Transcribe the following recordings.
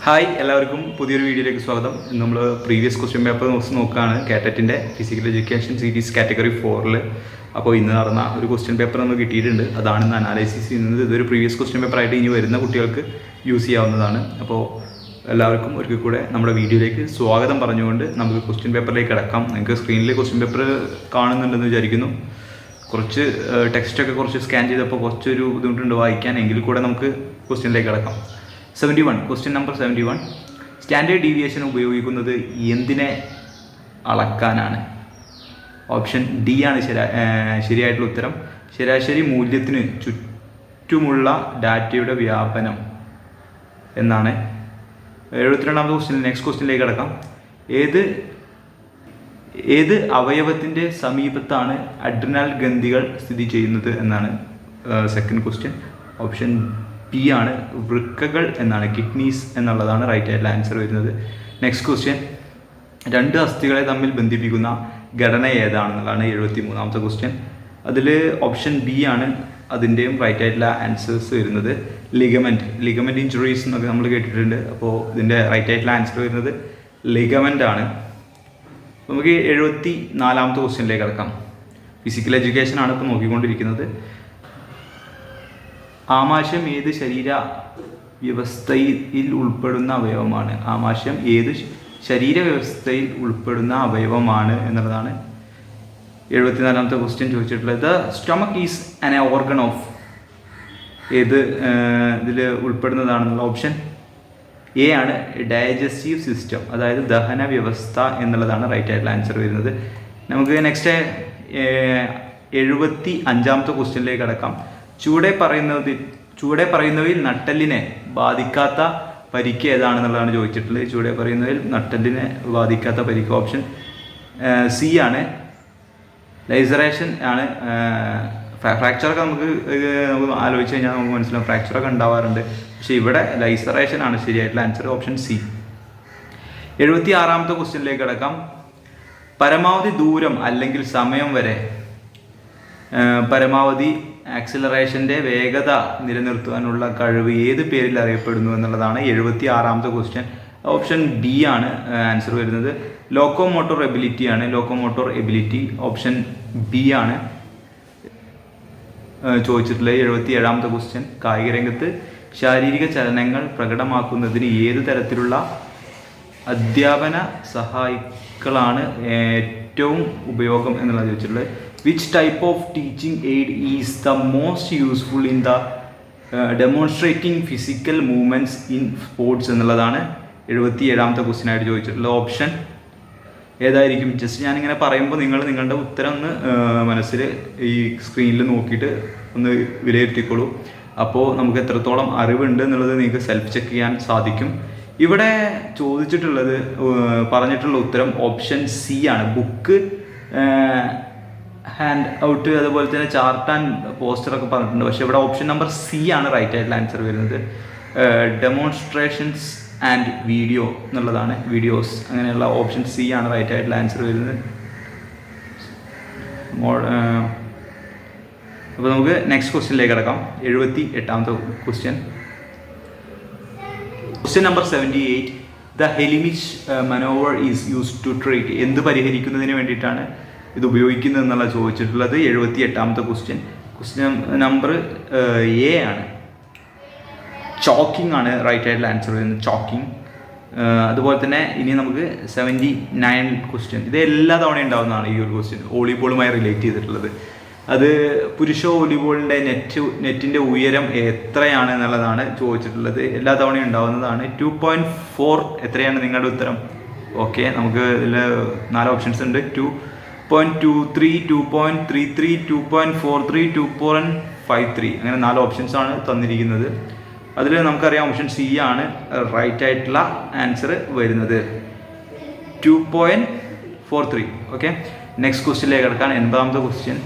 Hi എല്ലാവർക്കും പുതിയൊരു വീഡിയോയിലേക്ക് സ്വാഗതം. നമ്മൾ പ്രീവിയസ് ക്വസ്റ്റ്യൻ പേപ്പർ നോക്കുകയാണ് കാറ്ററ്റിൻ്റെ ഫിസിക്കൽ എഡ്യൂക്കേഷൻ സീരീസ് കാറ്റഗറി 4. അപ്പോൾ ഇന്ന് നടന്ന ഒരു ക്വസ്റ്റ്യൻ പേപ്പർ നമുക്ക് കിട്ടിയിട്ടുണ്ട്. അതാണ് ഇന്ന് അനാലിസിസ് ചെയ്യുന്നത്. ഇതൊരു പ്രീവിയസ് ക്വസ്റ്റ്യൻ പേപ്പറായിട്ട് ഇനി വരുന്ന കുട്ടികൾക്ക് യൂസ് ചെയ്യാവുന്നതാണ്. അപ്പോൾ എല്ലാവർക്കും ഒരിക്കൽ കൂടെ നമ്മുടെ വീഡിയോയിലേക്ക് സ്വാഗതം പറഞ്ഞുകൊണ്ട് നമുക്ക് ക്വസ്റ്റ്യൻ പേപ്പറിലേക്ക് കിടക്കാം. നിങ്ങൾക്ക് സ്ക്രീനിൽ ക്വസ്റ്റ്യൻ പേപ്പർ കാണുന്നുണ്ടെന്ന് വിചാരിക്കുന്നു. കുറച്ച് ടെക്സ്റ്റൊക്കെ കുറച്ച് സ്കാൻ ചെയ്തപ്പോൾ കുറച്ചൊരു ബുദ്ധിമുട്ടുണ്ട് വായിക്കാൻ. എങ്കിൽ കൂടെ നമുക്ക് ക്വസ്റ്റ്യനിലേക്ക് കിടക്കാം. 71 ക്വസ്റ്റ്യൻ നമ്പർ 71. സ്റ്റാൻഡേർഡ് ഡീവിയേഷൻ ഉപയോഗിക്കുന്നത് എന്തിനെ അളക്കാനാണ്? ഓപ്ഷൻ ഡി ആണ് ശരിയായിട്ടുള്ള ഉത്തരം. ശരാശരി മൂല്യത്തിന് ചുറ്റുമുള്ള ഡാറ്റയുടെ വ്യാപനം എന്നാണ്. 72ാമത്തെ ക്വസ്റ്റ്യൻ. നെക്സ്റ്റ് ക്വസ്റ്റ്യനിലേക്ക് കിടക്കാം. ഏത് അവയവത്തിൻ്റെ സമീപത്താണ് അഡ്രിനൽ ഗ്രന്ഥികൾ സ്ഥിതി ചെയ്യുന്നത് എന്നാണ് സെക്കൻഡ് ക്വസ്റ്റ്യൻ. ഓപ്ഷൻ ബി ആണ് വൃക്കകൾ എന്നാണ്, കിഡ്നീസ് എന്നുള്ളതാണ് റൈറ്റ് ആയിട്ടുള്ള ആൻസർ വരുന്നത്. Next question. രണ്ട് അസ്ഥികളെ തമ്മിൽ ബന്ധിപ്പിക്കുന്ന ഘടന ഏതാണെന്നുള്ളതാണ് 73ാമത്തെ ക്വസ്റ്റ്യൻ. അതിൽ ഓപ്ഷൻ ബി ആണ് അതിൻ്റെയും റൈറ്റ് ആയിട്ടുള്ള ആൻസേഴ്സ് വരുന്നത്. ലിഗമെൻറ്റ് ഇഞ്ചുറീസ് എന്നൊക്കെ നമ്മൾ കേട്ടിട്ടുണ്ട്. അപ്പോൾ ഇതിൻ്റെ റൈറ്റ് ആയിട്ടുള്ള ആൻസർ വരുന്നത് ലിഗമെൻ്റ് ആണ്. നമുക്ക് 74ാമത്തെ ക്വസ്റ്റ്യനിലേക്ക് കിടക്കാം. ഫിസിക്കൽ എഡ്യൂക്കേഷൻ ആണ് ഇപ്പോൾ നോക്കിക്കൊണ്ടിരിക്കുന്നത്. ആമാശയം ഏത് ശരീര വ്യവസ്ഥയിൽ ഉൾപ്പെടുന്ന അവയവമാണ്? ആമാശയം ഏത് ശരീര വ്യവസ്ഥയിൽ ഉൾപ്പെടുന്ന അവയവമാണ് എന്നുള്ളതാണ് 74ാമത്തെ ക്വസ്റ്റ്യൻ ചോദിച്ചിട്ടുള്ളത്. The stomach is an organ of ഏത് ഇതിൽ ഉൾപ്പെടുന്നതാണെന്നുള്ള ഓപ്ഷൻ എ ആണ് ഡൈജസ്റ്റീവ് സിസ്റ്റം, അതായത് ദഹന വ്യവസ്ഥ എന്നുള്ളതാണ് റൈറ്റ് ആയിട്ടുള്ള ആൻസർ വരുന്നത്. നമുക്ക് നെക്സ്റ്റ് 75ാമത്തെ ക്വസ്റ്റ്യനിലേക്ക് കടക്കാം. ചുവടെ പറയുന്നവയിൽ നട്ടെല്ലിനെ ബാധിക്കാത്ത പരിക്ക് ഏതാണെന്നുള്ളതാണ് ചോദിച്ചിട്ടുള്ളത്. ചുവടെ പറയുന്നവയിൽ നട്ടെല്ലിനെ ബാധിക്കാത്ത പരിക്ക് ഓപ്ഷൻ സി ആണ്. ലൈസറേഷൻ ആണ്. ഫ്രാക്ചറൊക്കെ നമുക്ക് ആലോചിച്ച് കഴിഞ്ഞാൽ നമുക്ക് മനസ്സിലാവും, ഫ്രാക്ചറൊക്കെ ഉണ്ടാവാറുണ്ട്. പക്ഷേ ഇവിടെ ലൈസറേഷൻ ആണ് ശരിയായിട്ടുള്ള ആൻസർ, ഓപ്ഷൻ സി. 76ാമത്തെ ക്വസ്റ്റ്യനിലേക്ക് കിടക്കാം. പരമാവധി ദൂരം അല്ലെങ്കിൽ സമയം വരെ പരമാവധി ആക്സിലറേഷൻ്റെ വേഗത നിലനിർത്തുവാനുള്ള കഴിവ് ഏത് പേരിൽ അറിയപ്പെടുന്നു എന്നുള്ളതാണ് 76ാമത്തെ ക്വസ്റ്റ്യൻ. ഓപ്ഷൻ ഡി ആണ് ആൻസർ വരുന്നത്. ലോക്കോമോട്ടോർ എബിലിറ്റി ആണ്. ലോക്കോമോട്ടോർ എബിലിറ്റി ഓപ്ഷൻ ബി ആണ് ചോദിച്ചിട്ടുള്ളത്. 77ാമത്തെ ക്വസ്റ്റ്യൻ. കായിക രംഗത്ത് ശാരീരിക ചലനങ്ങൾ പ്രകടമാക്കുന്നതിന് ഏത് തരത്തിലുള്ള അധ്യാപന സഹായികളാണ് ഏറ്റവും ഉപയോഗം എന്നുള്ളത് ചോദിച്ചിട്ടുള്ളത്. Which type of teaching aid is the most useful in the demonstrating physical movements in sports എന്നുള്ളതാണ് 77ാമത്തെ ക്വസ്റ്റ്യൻ ആയിട്ട് ചോദിച്ചിട്ടുള്ളത്. ഓപ്ഷൻ ഏതായിരിക്കും? ജസ്റ്റ് ഞാനിങ്ങനെ പറയുമ്പോൾ നിങ്ങളുടെ ഉത്തരം ഒന്ന് മനസ്സിൽ ഈ സ്ക്രീനിൽ നോക്കിയിട്ട് ഒന്ന് വിലയിരുത്തിക്കോളൂ. അപ്പോൾ നമുക്ക് എത്രത്തോളം അറിവുണ്ട് എന്നുള്ളത് നിങ്ങൾക്ക് സെൽഫ് ചെക്ക് ചെയ്യാൻ സാധിക്കും. ഇവിടെ പറഞ്ഞിട്ടുള്ള ഉത്തരം ഓപ്ഷൻ സി ആണ്. ബുക്ക്, ഹാൻഡ് ഔട്ട്, അതുപോലെ തന്നെ ചാർട്ട് ആൻഡ് പോസ്റ്ററൊക്കെ പറഞ്ഞിട്ടുണ്ട്. പക്ഷേ ഇവിടെ ഓപ്ഷൻ നമ്പർ സി ആണ് റൈറ്റ് ആയിട്ടുള്ള ആൻസർ വരുന്നത്. ഡെമോൺസ്ട്രേഷൻസ് ആൻഡ് വീഡിയോ എന്നുള്ളതാണ്, വീഡിയോസ്. അങ്ങനെയുള്ള ഓപ്ഷൻ സി ആണ് റൈറ്റ് ആയിട്ടുള്ള ആൻസർ വരുന്നത്. അപ്പോൾ നമുക്ക് നെക്സ്റ്റ് ക്വസ്റ്റ്യനിലേക്ക് കിടക്കാം. 78ാമത്തെ ക്വസ്റ്റ്യൻ. Question number 78. ദ ഹെലിമിച്ച് manoeuvre is used to treat എന്ത് പരിഹരിക്കുന്നതിന് വേണ്ടിയിട്ടാണ് ഇത് ഉപയോഗിക്കുന്നത് എന്നുള്ള ചോദിച്ചിട്ടുള്ളത്. 78ാമത്തെ ക്വസ്റ്റ്യൻ. ക്വസ്റ്റ്യൻ നമ്പർ എ ആണ്. ചോക്കിംഗ് ആണ് റൈറ്റ് ആയിട്ടുള്ള ആൻസർ വരുന്നത്. ചോക്കിംഗ്. അതുപോലെ തന്നെ ഇനി നമുക്ക് 79 ക്വസ്റ്റ്യൻ. ഇത് എല്ലാ തവണയും ഉണ്ടാകുന്നതാണ് ഈ ഒരു ക്വസ്റ്റ്യൻ, വോളിബോളുമായി റിലേറ്റ് ചെയ്തിട്ടുള്ളത്. അത് പുരുഷ വോളിബോളിൻ്റെ നെറ്റിൻ്റെ ഉയരം എത്രയാണ് എന്നുള്ളതാണ് ചോദിച്ചിട്ടുള്ളത്. എല്ലാ തവണയും ഉണ്ടാകുന്നതാണ്. 2.4 എത്രയാണ് നിങ്ങളുടെ ഉത്തരം? ഓക്കെ, നമുക്ക് ഇതിൽ 4 ഓപ്ഷൻസ് ഉണ്ട്. 2.23, 2.33, 2.43, 2.53 അങ്ങനെ 4 ഓപ്ഷൻസാണ് തന്നിരിക്കുന്നത്. അതിൽ നമുക്കറിയാം ഓപ്ഷൻ സി ആണ് റൈറ്റ് ആയിട്ടുള്ള ആൻസർ വരുന്നത്. 2.43. ഓക്കെ, നെക്സ്റ്റ് ക്വസ്റ്റ്യനിലേക്ക് കിടക്കാൻ. 80ാമത്തെ ക്വസ്റ്റ്യൻ.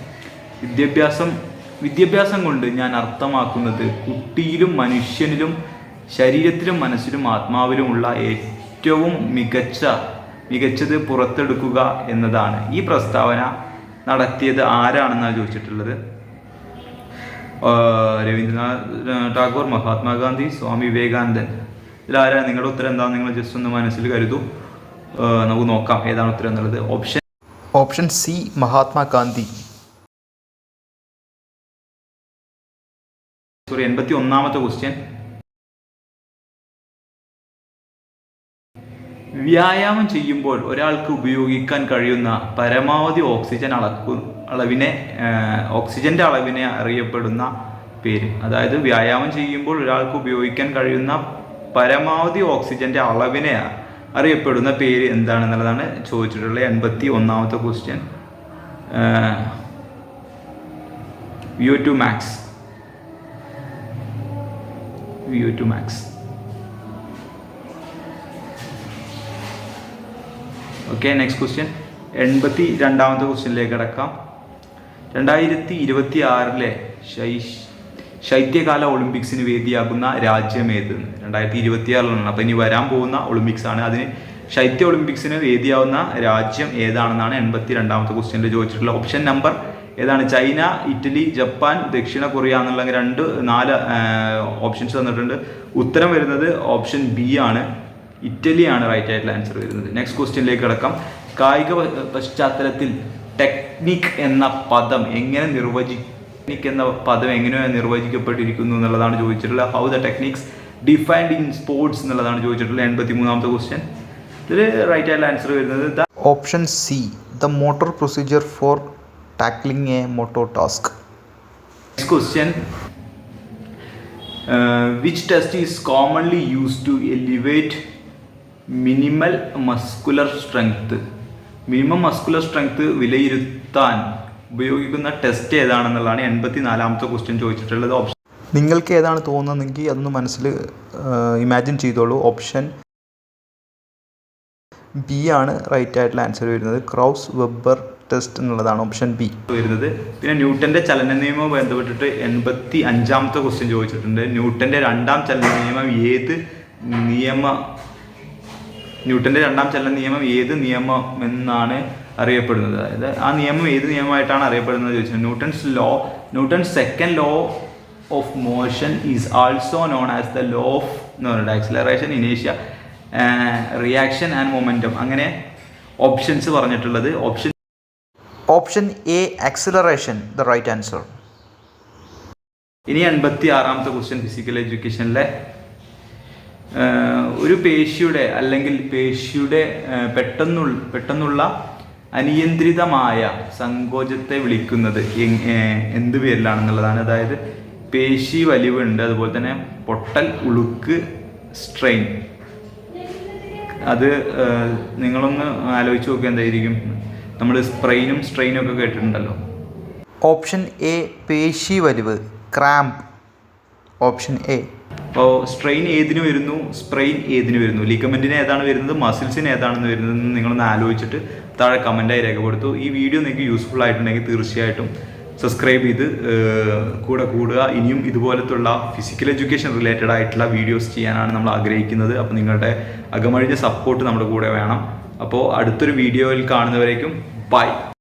വിദ്യാഭ്യാസം കൊണ്ട് ഞാൻ അർത്ഥമാക്കുന്നത് കുട്ടിയിലും മനുഷ്യനിലും ശരീരത്തിലും മനസ്സിലും ആത്മാവിലുമുള്ള ഏറ്റവും മികച്ചത് പുറത്തെടുക്കുക എന്നതാണ്. ഈ പ്രസ്താവന നടത്തിയത് ആരാണെന്നാണ് ചോദിച്ചിട്ടുള്ളത്. രവീന്ദ്രനാഥ് ടാഗോർ, മഹാത്മാഗാന്ധി, സ്വാമി വിവേകാനന്ദൻ. ഇതിലാരാണ് നിങ്ങളുടെ ഉത്തരം എന്താണെന്ന് നിങ്ങൾ ജസ്റ്റ് ഒന്ന് മനസ്സിൽ കരുതൂ. നമുക്ക് നോക്കാം ഏതാണ് ഉത്തരം എന്നുള്ളത്. Option C Mahatma Gandhi. 81ാമത്തെ ക്വസ്റ്റ്യൻ. വ്യായാമം ചെയ്യുമ്പോൾ ഒരാൾക്ക് ഉപയോഗിക്കാൻ കഴിയുന്ന പരമാവധി ഓക്സിജന്റെ അളവിനെ അറിയപ്പെടുന്ന പേര്. അതായത് വ്യായാമം ചെയ്യുമ്പോൾ ഒരാൾക്ക് ഉപയോഗിക്കാൻ കഴിയുന്ന പരമാവധി ഓക്സിജന്റെ അളവിനെ അറിയപ്പെടുന്ന പേര് എന്താണെന്നുള്ളതാണ് ചോദിച്ചിട്ടുള്ളത്. 81ാമത്തെ question. VO2 max. Okay, next question. 82ാമത്തെ ക്വസ്റ്റ്യനിലേക്ക് കിടക്കാം. 2026 ശൈത്യകാല ഒളിമ്പിക്സിന് വേദിയാകുന്ന രാജ്യം ഏത്? 2026 അപ്പോൾ ഇനി വരാൻ പോകുന്ന ഒളിമ്പിക്സ് ആണ്. അതിന് ശൈത്യ ഒളിമ്പിക്സിന് വേദിയാവുന്ന രാജ്യം ഏതാണെന്നാണ് 82ാമത്തെ ക്വസ്റ്റ്യനിൽ ചോദിച്ചിട്ടുള്ളത്. ഓപ്ഷൻ നമ്പർ ഏതാണ്? ചൈന, ഇറ്റലി, ജപ്പാൻ, ദക്ഷിണ കൊറിയ എന്നുള്ള 4 ഓപ്ഷൻസ് തന്നിട്ടുണ്ട്. ഉത്തരം വരുന്നത് ഓപ്ഷൻ ബി ആണ്. ഇറ്റലിയാണ് റൈറ്റ് ആയിട്ടുള്ള ആൻസർ വരുന്നത്. നെക്സ്റ്റ് ക്വസ്റ്റ്യനിലേക്ക് കിടക്കാം. കായിക പശ്ചാത്തലത്തിൽ ടെക്നിക് എന്ന പദം എങ്ങനെ നിർവചിക്കപ്പെട്ടിരിക്കുന്നു എന്നുള്ളതാണ് ചോദിച്ചിട്ടുള്ളത്. How the techniques defined in sports എന്നുള്ളതാണ് ചോദിച്ചിട്ടുള്ളത്. 83ാമത്തെ ക്വസ്റ്റ്യൻ. ഇതിൽ റൈറ്റ് ആയിട്ടുള്ള ആൻസർ വരുന്നത് option C the motor procedure for tackling a motor task. Next question. Which test is commonly used to elevate minimal muscular strength വിലയിരുത്താൻ ഉപയോഗിക്കുന്ന test ഏതാണെന്നുള്ളതാണ് 84ാമത്തെ ക്വസ്റ്റ്യൻ ചോദിച്ചിട്ടുള്ളത്. ഓപ്ഷൻ നിങ്ങൾക്ക് ഏതാണ് തോന്നുന്നതെങ്കിൽ അതൊന്ന് മനസ്സിൽ ഇമാജിൻ ചെയ്തോളൂ. ഓപ്ഷൻ ബി ആണ് റൈറ്റ് ആയിട്ടുള്ള ആൻസർ വരുന്നത്. ക്രൗസ് വെബർ ടെസ്റ്റ് എന്നുള്ളതാണ് ഓപ്ഷൻ ബി വരുന്നത്. പിന്നെ ന്യൂട്ടന്റെ ചലന നിയമവുമായി ബന്ധപ്പെട്ടിട്ട് 85ാമത്തെ ക്വസ്റ്റ്യൻ ചോദിച്ചിട്ടുണ്ട്. ന്യൂട്ടന്റെ രണ്ടാം ചലന നിയമം ഏത് നിയമം എന്നാണ് അറിയപ്പെടുന്നത്? അതായത് ആ നിയമം ഏത് നിയമമായിട്ടാണ് അറിയപ്പെടുന്നത് ചോദിച്ചത്. Newton's second law of motion is also known as the law of എന്ന് പറയുന്നത് ആക്സിലറേഷൻ, ഇനേഷ്യ, റിയാക്ഷൻ ആൻഡ് മൊമെന്റം. അങ്ങനെ ഓപ്ഷൻസ് പറഞ്ഞിട്ടുള്ളത്. Option A acceleration the right answer. ഇനി 86ാമത്തെ ക്വസ്റ്റ്യൻ ഫിസിക്കൽ എഡ്യൂക്കേഷനിലെ ഒരു പേശിയുടെ പെട്ടെന്നുള്ള അനിയന്ത്രിതമായ സങ്കോചത്തെ വിളിക്കുന്നത് എന്ത് പേരിലാണെന്നുള്ളതാണ്. അതായത് പേശി വലിവുണ്ട്, അതുപോലെ തന്നെ പൊട്ടൽ, ഉളുക്ക്, സ്ട്രെയിൻ. അത് നിങ്ങളൊന്ന് ആലോചിച്ച് നോക്കുക എന്തായിരിക്കും. നമ്മൾ സ്പ്രെയിനും സ്ട്രെയിനും ഒക്കെ കേട്ടിട്ടുണ്ടല്ലോ. ഓപ്ഷൻ എ പേശി വലിവ്, ക്രാമ്പ്. Option A. അപ്പോൾ സ്ട്രെയിൻ ഏതിന് വരുന്നു, സ്പ്രെയിൻ ഏതിന് വരുന്നു, ലിഗമെൻറ്റിന് ഏതാണ് വരുന്നത്, മസിൽസിന് ഏതാണെന്ന് വരുന്നതെന്ന് നിങ്ങളൊന്ന് ആലോചിച്ചിട്ട് താഴെ കമൻറ്റായി രേഖപ്പെടുത്തു. ഈ വീഡിയോ നിങ്ങൾക്ക് യൂസ്ഫുൾ ആയിട്ടുണ്ടെങ്കിൽ തീർച്ചയായിട്ടും സബ്സ്ക്രൈബ് ചെയ്ത് കൂടെ കൂടുക. ഇനിയും ഇതുപോലത്തുള്ള ഫിസിക്കൽ എഡ്യൂക്കേഷൻ റിലേറ്റഡ് ആയിട്ടുള്ള വീഡിയോസ് ചെയ്യാനാണ് നമ്മൾ ആഗ്രഹിക്കുന്നത്. അപ്പോൾ നിങ്ങളുടെ അകമഴിഞ്ഞ സപ്പോർട്ട് നമ്മുടെ കൂടെ വേണം. അപ്പോൾ അടുത്തൊരു വീഡിയോയിൽ കാണുന്നവരേക്കും ബൈ.